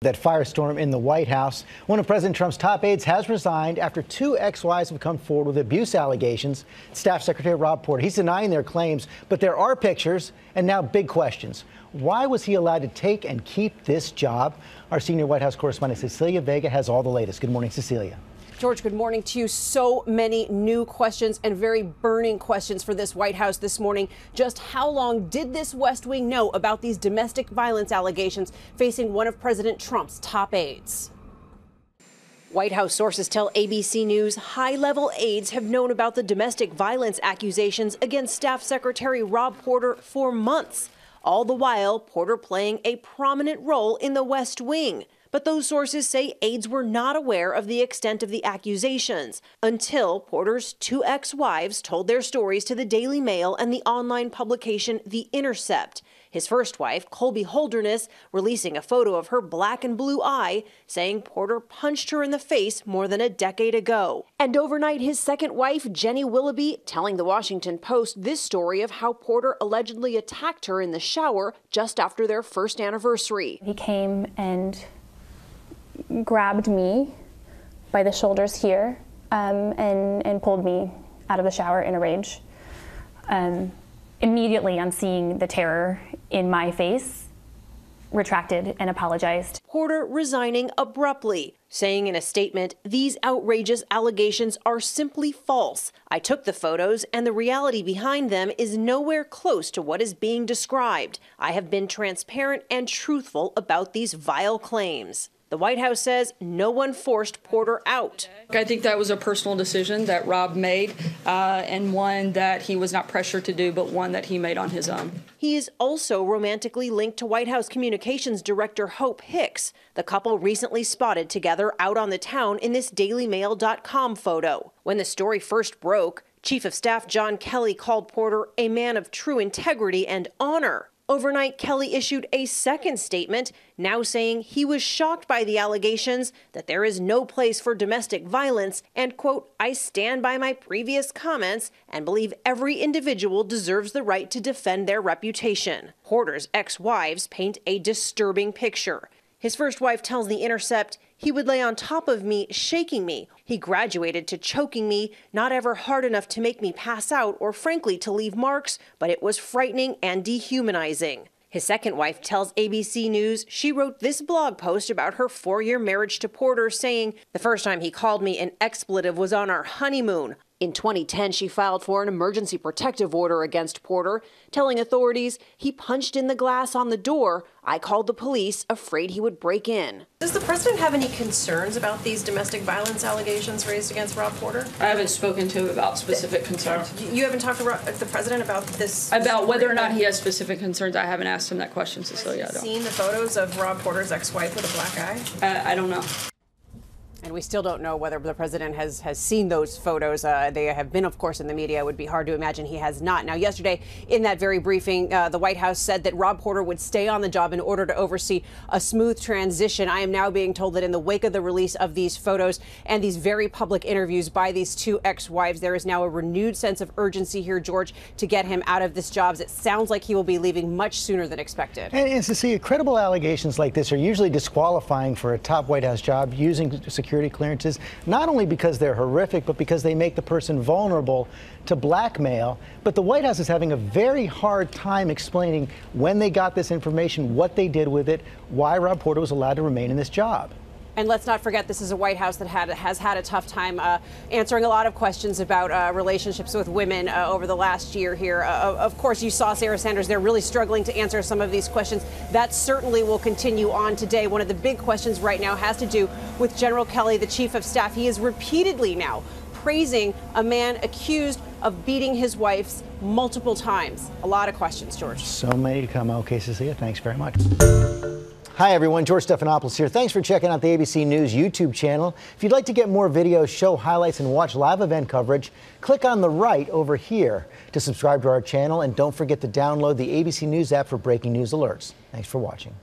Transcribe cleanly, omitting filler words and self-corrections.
That firestorm in the White House. One of President Trump's top aides has resigned after two ex-wives have come forward with abuse allegations. Staff Secretary Rob Porter, he's denying their claims, but there are pictures and now big questions. Why was he allowed to take and keep this job? Our senior White House correspondent Cecilia Vega has all the latest. Good morning, Cecilia. George, good morning to you. So many new questions and very burning questions for this White House this morning. Just how long did this West Wing know about these domestic violence allegations facing one of President Trump's top aides? White House sources tell ABC News high-level aides have known about the domestic violence accusations against Staff Secretary Rob Porter for months. All the while, Porter playing a prominent role in the West Wing. But those sources say aides were not aware of the extent of the accusations until Porter's two ex-wives told their stories to the Daily Mail and the online publication The Intercept. His first wife, Colby Holderness, releasing a photo of her black and blue eye, saying Porter punched her in the face more than a decade ago. And overnight, his second wife, Jenny Willoughby, telling the Washington Post this story of how Porter allegedly attacked her in the shower just after their first anniversary. He came and grabbed me by the shoulders here and pulled me out of the shower in a rage. Immediately on seeing the terror in my face, retracted and apologized. Porter resigning abruptly, saying in a statement, "These outrageous allegations are simply false. I took the photos and the reality behind them is nowhere close to what is being described. I have been transparent and truthful about these vile claims." The White House says no one forced Porter out. I think that was a personal decision that Rob made, and one that he was not pressured to do, but one that he made on his own. He is also romantically linked to White House Communications Director Hope Hicks. The couple recently spotted together out on the town in this DailyMail.com photo. When the story first broke, Chief of Staff John Kelly called Porter a man of true integrity and honor. Overnight, Kelly issued a second statement, now saying he was shocked by the allegations, that there is no place for domestic violence, and, quote, "I stand by my previous comments and believe every individual deserves the right to defend their reputation." Porter's ex-wives paint a disturbing picture. His first wife tells The Intercept, "He would lay on top of me, shaking me. He graduated to choking me, not ever hard enough to make me pass out or frankly to leave marks, but it was frightening and dehumanizing." His second wife tells ABC News she wrote this blog post about her 4-year marriage to Porter, saying, "The first time he called me an expletive was on our honeymoon." In 2010, she filed for an emergency protective order against Porter, telling authorities he punched in the glass on the door. "I called the police, afraid he would break in." Does the president have any concerns about these domestic violence allegations raised against Rob Porter? I haven't spoken to him about specific concerns. You haven't talked to the president about this? About whether or not he has specific concerns, I haven't asked him that question, Cecilia. Have you seen the photos of Rob Porter's ex-wife with a black eye? I don't know. And we still don't know whether the president has seen those photos. They have been, of course, in the media. It would be hard to imagine he has not. Now, yesterday, in that very briefing, the White House said that Rob Porter would stay on the job in order to oversee a smooth transition. I am now being told that in the wake of the release of these photos and these very public interviews by these two ex-wives, there is now a renewed sense of urgency here, George, to get him out of this job. It sounds like he will be leaving much sooner than expected. And Cecilia, credible allegations like this are usually disqualifying for a top White House job using security clearances, not only because they're horrific, but because they make the person vulnerable to blackmail. But the White House is having a very hard time explaining when they got this information, what they did with it, why Rob Porter was allowed to remain in this job. And let's not forget, this is a White House that has had a tough time answering a lot of questions about relationships with women over the last year here. Of course, you saw Sarah Sanders. They're really struggling to answer some of these questions. That certainly will continue on today. One of the big questions right now has to do with General Kelly, the chief of staff. He is repeatedly now praising a man accused of beating his wives multiple times. A lot of questions, George. So many to come. Okay, Cecilia, thanks very much. Hi, everyone. George Stephanopoulos here. Thanks for checking out the ABC News YouTube channel. If you'd like to get more videos, show highlights, and watch live event coverage, click on the right over here to subscribe to our channel. And don't forget to download the ABC News app for breaking news alerts. Thanks for watching.